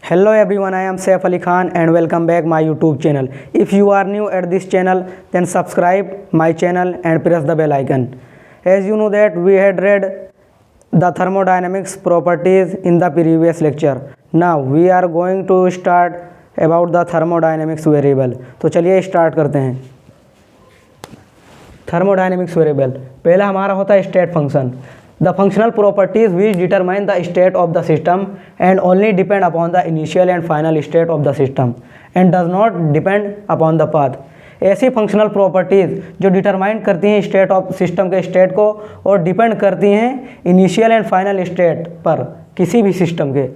Hello everyone, I am Saif Ali Khan and welcome back my YouTube channel. If you are new at this channel, then subscribe my channel and press the bell icon. As you know that we had read the thermodynamics properties in the previous lecture. Now we are going to start about the thermodynamics variable. तो चलिए start करते हैं. Thermodynamics variable पहला हमारा होता है state function. The functional properties which determine the state of the system and only depend upon the initial and final state of the system and does not depend upon the path. ऐसी functional properties जो determine करती हैं state of system के state को और depend करती हैं initial and final state पर किसी भी सिस्टम के,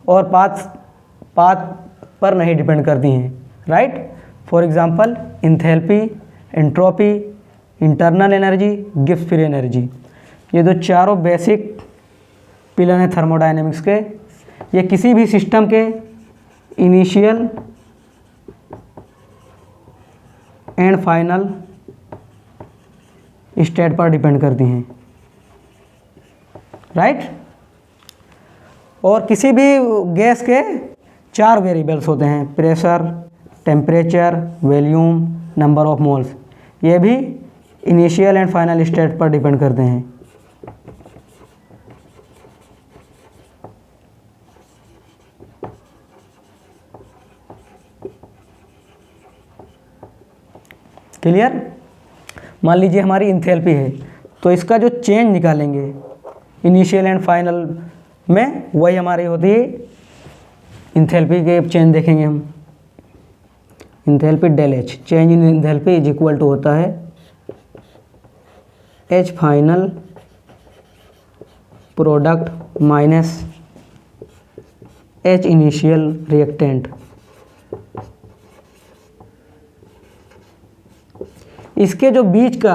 और पाथ पर नहीं डिपेंड करती हैं. Right. For example enthalpy, entropy, internal energy, Gibbs free energy. ये जो चारों बेसिक पिलर हैं थर्मोडायनेमिक्स के, ये किसी भी सिस्टम के इनिशियल एंड फाइनल स्टेट पर डिपेंड करती हैं. राइट. और किसी भी गैस के चार वेरिएबल्स होते हैं: pressure, temperature, volume, number of moles. ये भी इनिशियल एंड फाइनल स्टेट पर डिपेंड करते हैं. क्लियर. मान लीजिए हमारी इंथैल्पी है, तो इसका जो चेंज निकालेंगे इनिशियल एंड फाइनल में, वही हमारी होती है इंथैल्पी के चेंज. देखेंगे हम enthalpy del H, change in enthalpy is equal to होता है H final product minus H initial reactant. इसके जो बीच का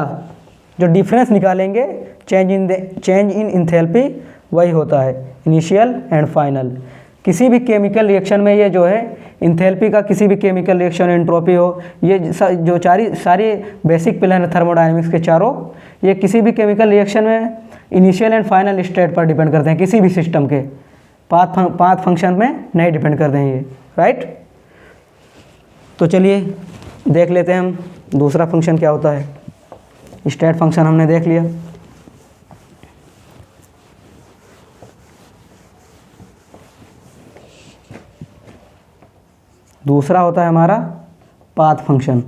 जो डिफरेंस निकालेंगे चेंज इन इंथैल्पी, वही होता है इनिशियल एंड फाइनल. किसी भी केमिकल रिएक्शन में ये जो है इंथैल्पी का, किसी भी केमिकल रिएक्शन, एंट्रोपी हो, ये जो सारी बेसिक पिलर है थर्मोडायनेमिक्स के चारों, ये किसी भी केमिकल रिएक्शन में इनिशियल एंड फाइनल स्टेट पर डिपेंड करते हैं. किसी भी सिस्टम के पाथ फंक्शन में नहीं डिपेंड करते हैं ये. राइट. तो चलिए देख लेते हैं हम दूसरा फंक्शन क्या होता है. स्टेट फंक्शन हमने देख लिया. दूसरा होता है हमारा पाथ फंक्शन.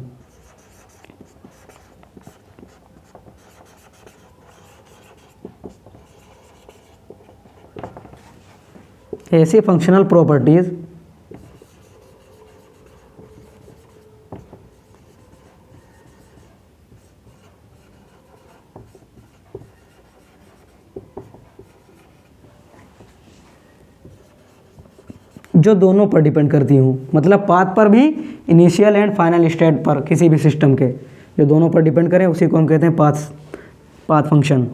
ऐसी फंक्शनल प्रॉपर्टीज जो दोनों पर डिपेंड करती हूँ, मतलब पाथ पर भी, इनिशियल एंड फाइनल स्टेट पर किसी भी सिस्टम के, जो दोनों पर डिपेंड करें उसी को हम कहते हैं पाथ फंक्शन.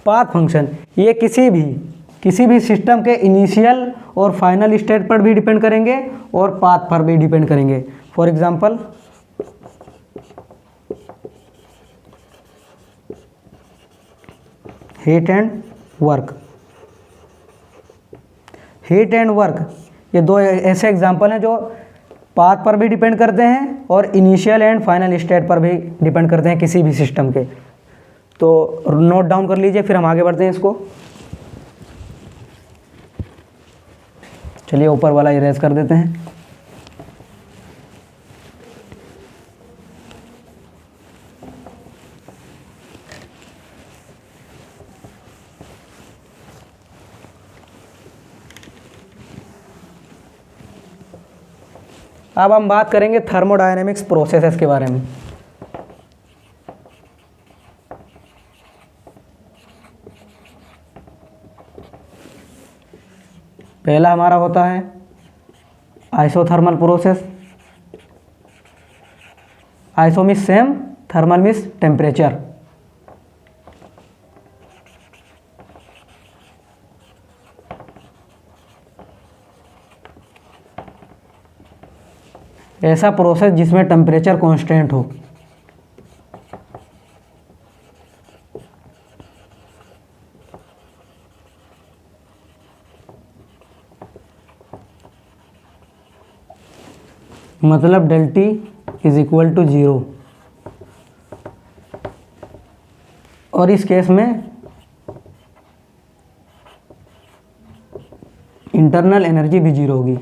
पाथ फंक्शन ये किसी भी सिस्टम के इनिशियल और फाइनल स्टेट पर भी डिपेंड करेंगे और पाथ पर भी डिपेंड करेंगे. For example heat and work, ये दो ऐसे एग्जांपल हैं जो पाथ पर भी डिपेंड करते हैं और इनिशियल एंड फाइनल स्टेट पर भी डिपेंड करते हैं किसी भी सिस्टम के. तो नोट डाउन कर लीजिए, फिर हम आगे बढ़ते हैं इसको. चलिए ऊपर वाला इरेज कर देते हैं. अब हम बात करेंगे थर्मोडायनेमिक्स प्रोसेसेस के बारे में। पहला हमारा होता है isothermal process. Iso means same, thermal means temperature. ऐसा प्रोसेस जिसमें टेम्परेचर कांस्टेंट हो। मतलब del T is equal to 0। और इस केस में इंटरनल एनर्जी भी 0 होगी।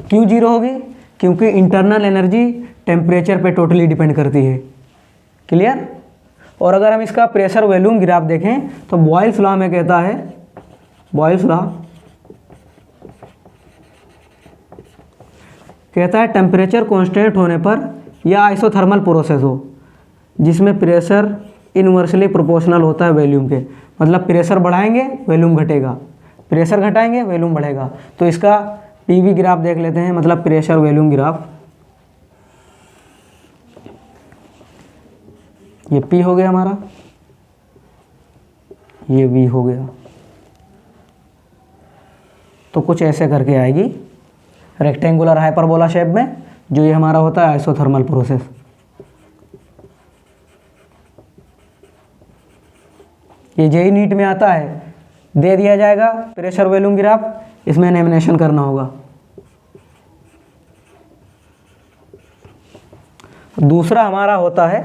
क्यों 0 होगी? क्योंकि इंटरनल एनर्जी टेम्परेचर पे टोटली डिपेंड करती है। क्लियर? और अगर हम इसका प्रेशर वॉल्यूम ग्राफ देखें तो बॉयल्स लॉ में कहता है, बॉयल्स लॉ कहता है टेम्परेचर कांस्टेंट होने पर या आइसोथर्मल प्रोसेस हो जिसमें प्रेशर इनवर्सली प्रोपोर्शनल होता है वॉल्यूम के। मतलब प्रेशर बढ़ाएंगे वॉल्यूम घटेगा, प्रेशर घटाएंगे वॉल्यूम बढ़ेगा। तो इसका पीवी ग्राफ देख लेते हैं, मतलब प्रेशर वॉल्यूम ग्राफ। ये पी हो गया हमारा, ये वी हो गया। तो कुछ ऐसे करके आएगी रेक्टेंगुलर हाइपरबोला शेप में, जो ये हमारा होता है आइसोथर्मल प्रोसेस। ये जेई नीट में आता है, दे दिया जाएगा प्रेशर वॉल्यूम ग्राफ, इसमें एनिमेशन करना होगा। दूसरा हमारा होता है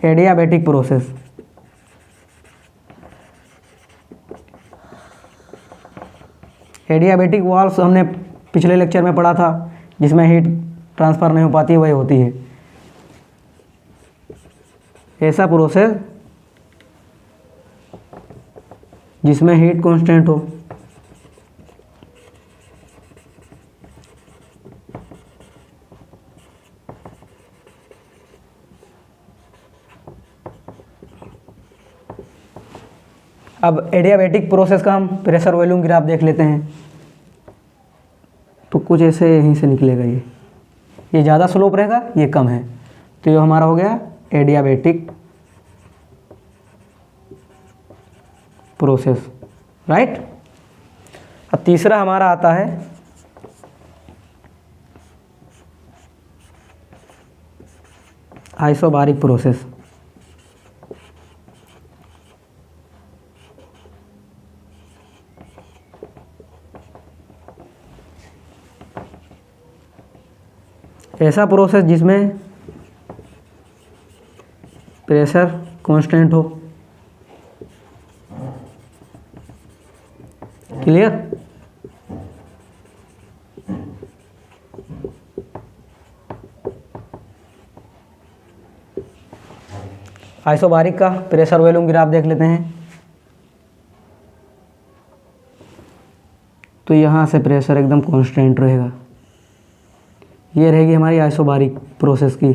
एडियाबैटिक प्रोसेस। एडियाबैटिक वाल्व्स हमने पिछले लेक्चर में पढ़ा था, जिसमें हीट ट्रांसफ़र नहीं हो पाती, वही होती है। ऐसा प्रोसेस जिसमें हीट कांस्टेंट हो। अब एडियाबैटिक प्रोसेस का हम प्रेशर वॉल्यूम ग्राफ देख लेते हैं। तो कुछ ऐसे यहीं से निकलेगा। ये ज़्यादा स्लोप रहेगा, ये कम है। तो ये हमारा हो गया एडियाबैटिक प्रोसेस, राइट। अब तीसरा हमारा आता है आइसोबारिक प्रोसेस। ऐसा प्रोसेस जिसमें प्रेशर कांस्टेंट हो। क्लियर? आइसोबारिक का प्रेशर वॉल्यूम ग्राफ देख लेते हैं। तो यहाँ से प्रेशर एकदम कांस्टेंट रहेगा। ये रहेगी हमारी आइसोबारिक प्रोसेस की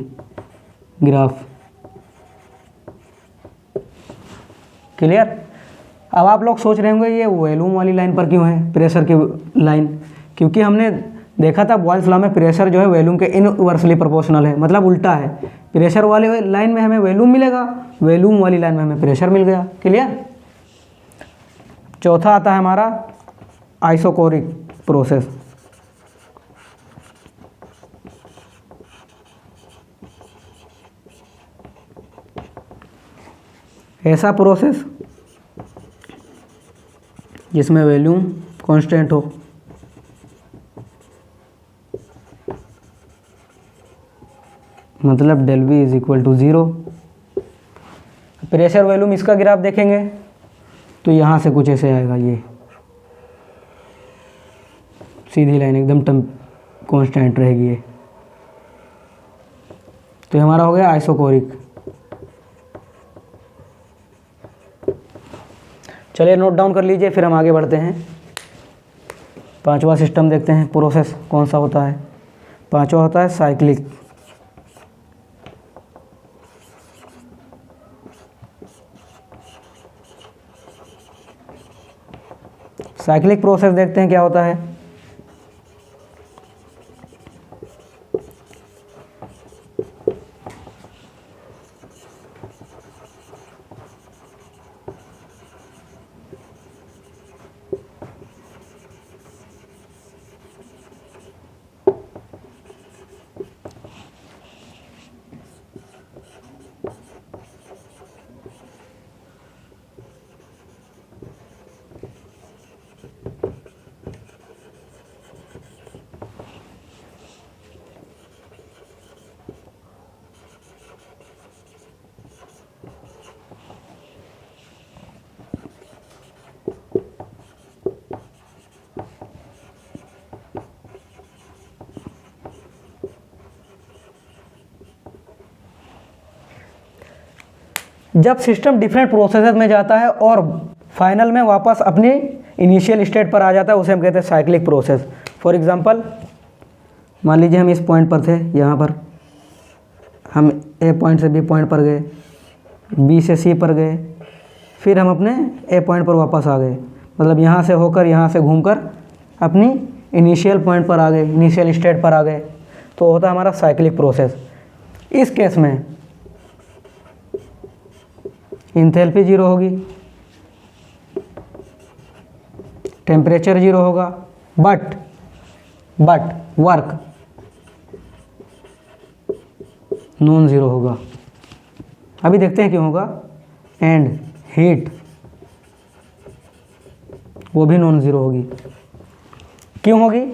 ग्राफ। क्लियर? अब आप लोग सोच रहे होंगे ये वॉल्यूम वाली लाइन पर क्यों है, प्रेशर की लाइन? क्योंकि हमने देखा था बॉयल्स लॉ में प्रेशर जो है वॉल्यूम के इनवर्सली प्रोपोर्शनल है, मतलब उल्टा है। प्रेशर वाली लाइन में हमें वॉल्यूम मिलेगा, वॉल्यूम वाली लाइन में हमें प्रेशर मिल गया। क्लियर? चौथा आता है हमारा आइसोकोरिक प्रोसेस। ऐसा प्रोसेस जिसमें वॉल्यूम कांस्टेंट हो। मतलब del V is equal to 0। Pressure volume इसका ग्राफ देखेंगे तो यहाँ से कुछ ऐसे आएगा। ये सीधी लाइन एकदम कांस्टेंट रहेगी। ये तो हमारा हो गया आइसोकोरिक। चलिए नोट डाउन कर लीजिए, फिर हम आगे बढ़ते हैं। पांचवा सिस्टम देखते हैं, प्रोसेस कौन सा होता है। पांचवा होता है साइक्लिक। साइक्लिक प्रोसेस देखते हैं क्या होता है। जब सिस्टम डिफरेंट प्रोसेसेस में जाता है और फाइनल में वापस अपनी इनिशियल स्टेट पर आ जाता है, उसे हम कहते हैं साइक्लिक प्रोसेस। फॉर एग्जांपल, मान लीजिए हम इस पॉइंट पर थे, यहाँ पर हम ए पॉइंट से बी पॉइंट पर गए, बी से सी पर गए, फिर हम अपने ए पॉइंट पर वापस आ गए, मतलब यहाँ से होकर यहाँ से घूमकर अपनी इनिशियल पॉइंट पर आ गए, इनिशियल स्टेट पर आ गए, तो होता है हमारा साइक्लिक प्रोसेस। इस केस में इंथैल्पी जीरो होगी, टेम्परेचर जीरो होगा, बट वर्क नॉन ज़ीरो होगा। अभी देखते हैं क्यों होगा। एंड हीट वो भी नॉन ज़ीरो होगी। क्यों होगी?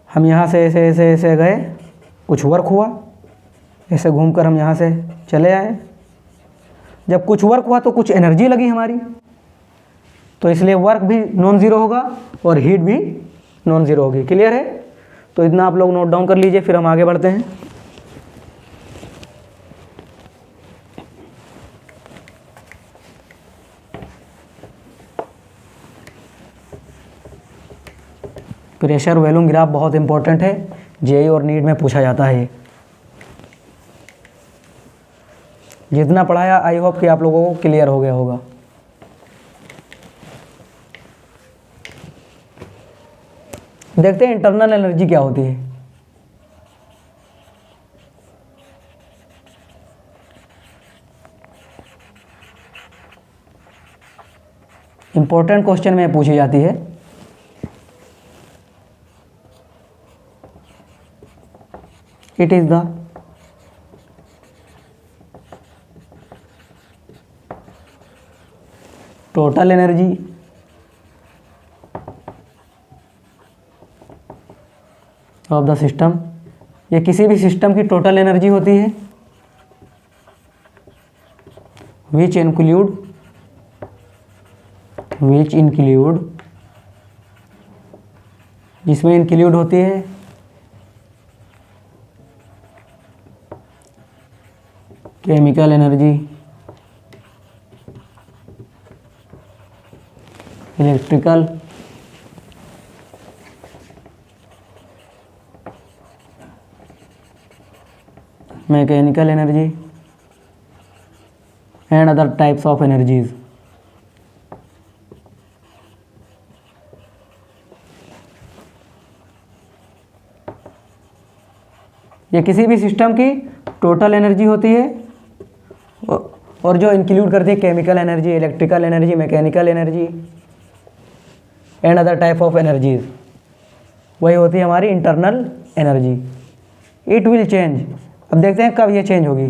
हम यहाँ से ऐसे ऐसे ऐसे गए, कुछ वर्क हुआ, ऐसे घूमकर हम यहाँ से चले आए, जब कुछ वर्क हुआ तो कुछ एनर्जी लगी हमारी, तो इसलिए वर्क भी नॉन ज़ीरो होगा और हीट भी नॉन ज़ीरो होगी। क्लियर है? तो इतना आप लोग नोट डाउन कर लीजिए, फिर हम आगे बढ़ते हैं। प्रेशर वॉल्यूम ग्राफ बहुत इंपॉर्टेंट है, जेईई और नीट में पूछा जाता है ये। जितना पढ़ाया आई होप कि आप लोगों को क्लियर हो गया होगा। देखते हैं इंटरनल एनर्जी क्या होती है। इंपॉर्टेंट क्वेश्चन में पूछी जाती है। It is the total energy of the system. ये किसी भी सिस्टम की टोटल एनर्जी होती है विच इंक्लूड जिसमें इंक्लूड होती है chemical energy, electrical, mechanical energy and other types of energies. ये किसी भी सिस्टम की टोटल एनर्जी होती है और जो इंक्लूड करती है chemical energy, electrical energy, mechanical energy and other type of energies, वही होती है हमारी internal energy. It will change. अब देखते हैं कब ये चेंज होगी।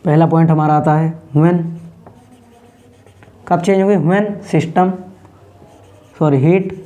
पहला पॉइंट हमारा आता है व्हेन। कब चेंज होगी? व्हेन सिस्टम हीट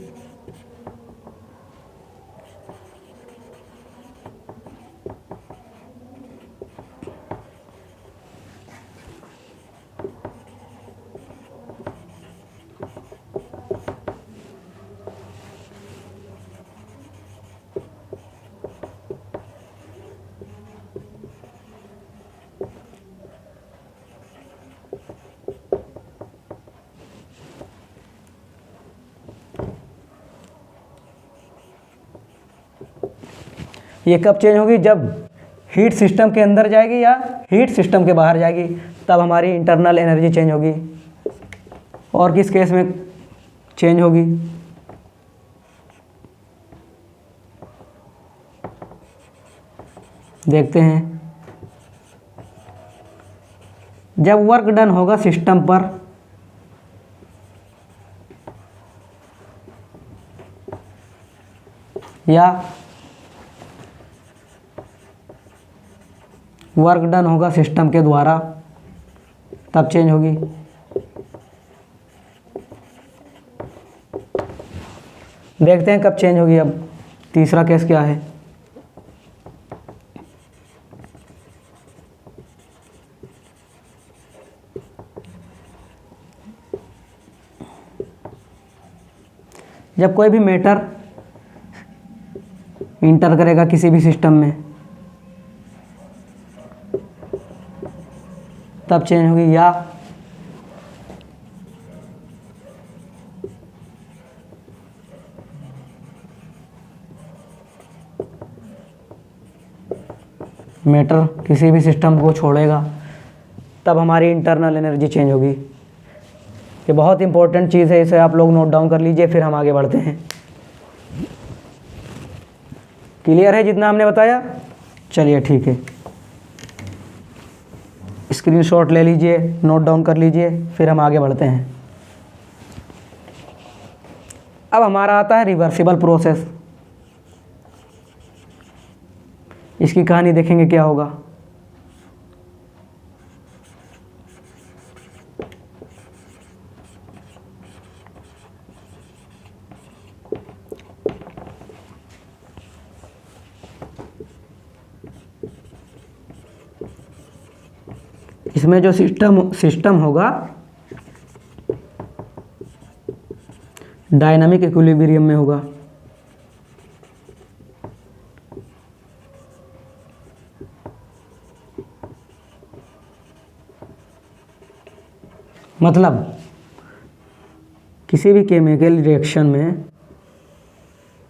ये कब चेंज होगी? जब हीट सिस्टम के अंदर जाएगी या हीट सिस्टम के बाहर जाएगी, तब हमारी इंटरनल एनर्जी चेंज होगी। और किस केस में चेंज होगी? देखते हैं। जब वर्क डन होगा सिस्टम पर या वर्क डन होगा सिस्टम के द्वारा, तब चेंज होगी। देखते हैं कब चेंज होगी। अब तीसरा केस क्या है? जब कोई भी मैटर इंटर करेगा किसी भी सिस्टम में, तब चेंज होगी। या मैटर किसी भी सिस्टम को छोड़ेगा, तब हमारी इंटरनल एनर्जी चेंज होगी। ये बहुत इंपॉर्टेंट चीज़ है, इसे आप लोग नोट डाउन कर लीजिए, फिर हम आगे बढ़ते हैं। क्लियर है जितना हमने बताया? चलिए ठीक है, स्क्रीनशॉट ले लीजिए, नोट डाउन कर लीजिए, फिर हम आगे बढ़ते हैं। अब हमारा आता है रिवर्सिबल प्रोसेस। इसकी कहानी देखेंगे क्या होगा। इसमें जो सिस्टम होगा डायनामिक इक्विलिब्रियम में होगा। मतलब किसी भी केमिकल रिएक्शन में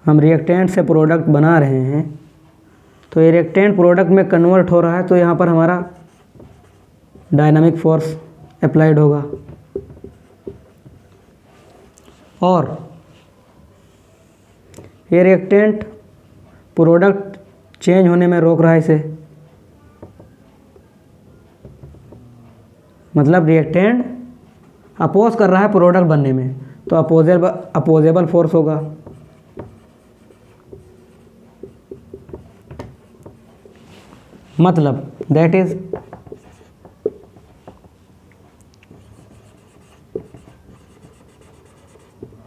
हम रिएक्टेंट से प्रोडक्ट बना रहे हैं, तो ये रिएक्टेंट प्रोडक्ट में कन्वर्ट हो रहा है, तो यहाँ पर हमारा डायनामिक फोर्स अप्लाइड होगा। और ये रिएक्टेंट प्रोडक्ट चेंज होने में रोक रहा है इसे, मतलब रिएक्टेंट अपोज कर रहा है प्रोडक्ट बनने में, तो अपोजेबल फोर्स होगा। मतलब that is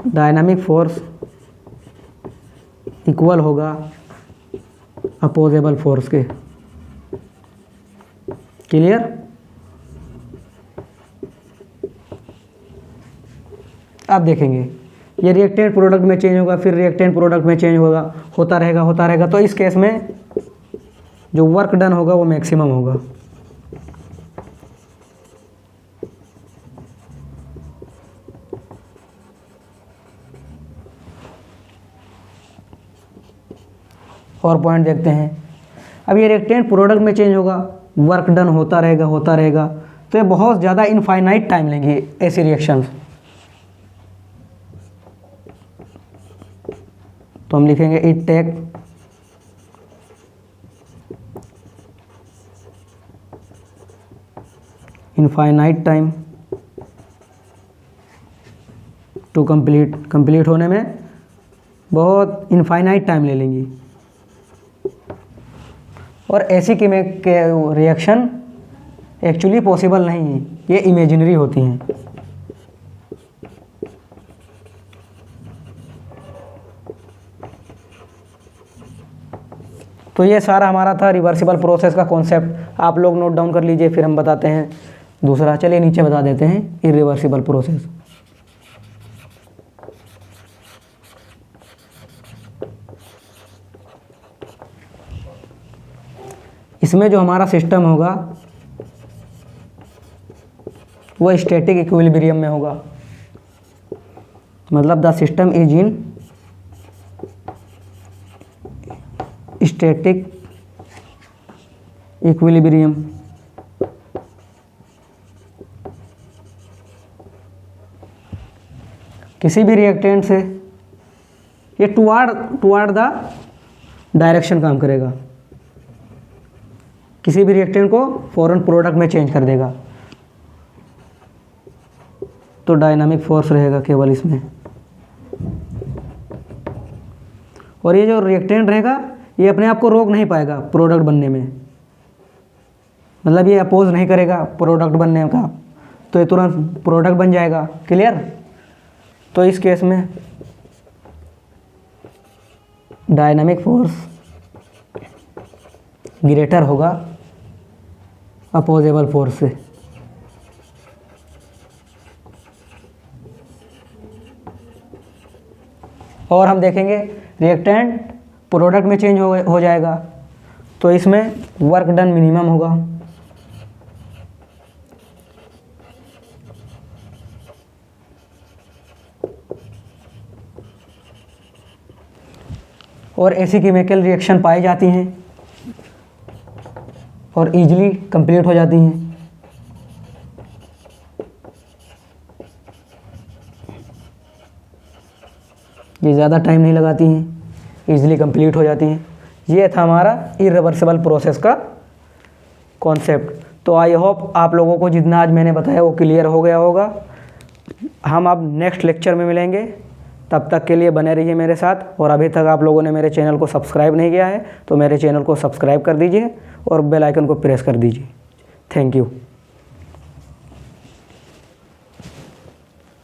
dynamic force equal होगा अपोजेबल फोर्स के। क्लियर? अब देखेंगे ये रिएक्टेंट प्रोडक्ट में चेंज होगा, फिर रिएक्टेंट प्रोडक्ट में चेंज होगा, होता रहेगा। तो इस केस में जो वर्क डन होगा वो मैक्सिमम होगा। और पॉइंट देखते हैं। अब ये रिएक्टेंट प्रोडक्ट में चेंज होगा, वर्क डन होता रहेगा, तो ये बहुत ज़्यादा इनफाइनाइट टाइम लेंगी ऐसी रिएक्शंस। तो हम लिखेंगे it take infinite time to complete होने में बहुत इनफाइनाइट टाइम ले लेंगी। और ऐसी रिएक्शन एक्चुअली पॉसिबल नहीं है, ये इमेजिनरी होती हैं। तो ये सारा हमारा था रिवर्सिबल प्रोसेस का कॉन्सेप्ट। आप लोग नोट डाउन कर लीजिए, फिर हम बताते हैं दूसरा। चलिए नीचे बता देते हैं इरिवर्सिबल प्रोसेस। इसमें जो हमारा सिस्टम होगा वो स्टैटिक इक्विलिब्रियम में होगा। मतलब the system is in static equilibrium. किसी भी रिएक्टेंट से ये टुवार्ड द डायरेक्शन काम करेगा, किसी भी रिएक्टेंट को फौरन प्रोडक्ट में चेंज कर देगा, तो डायनामिक फोर्स रहेगा केवल इसमें। और ये जो रिएक्टेंट रहेगा ये अपने आप को रोक नहीं पाएगा प्रोडक्ट बनने में, मतलब ये अपोज नहीं करेगा प्रोडक्ट बनने का, तो ये तुरंत प्रोडक्ट बन जाएगा। क्लियर? तो इस केस में डायनामिक फोर्स ग्रेटर होगा अपोजेबल फोर्स से। और हम देखेंगे रिएक्टेंट प्रोडक्ट में चेंज हो जाएगा, तो इसमें वर्क डन मिनिमम होगा। और ऐसी केमिकल रिएक्शन पाई जाती हैं और इजीली कंप्लीट हो जाती हैं। ये ज़्यादा टाइम नहीं लगाती हैं, इजीली कंप्लीट हो जाती हैं। ये था हमारा इरिवर्सिबल प्रोसेस का कॉन्सेप्ट। तो आई होप आप लोगों को जितना आज मैंने बताया वो क्लियर हो गया होगा। हम अब नेक्स्ट लेक्चर में मिलेंगे, तब तक के लिए बने रहिए मेरे साथ। और अभी तक आप लोगों ने मेरे चैनल को सब्सक्राइब नहीं किया है तो मेरे चैनल को सब्सक्राइब कर दीजिए और बेल आइकन को प्रेस कर दीजिए। Thank you.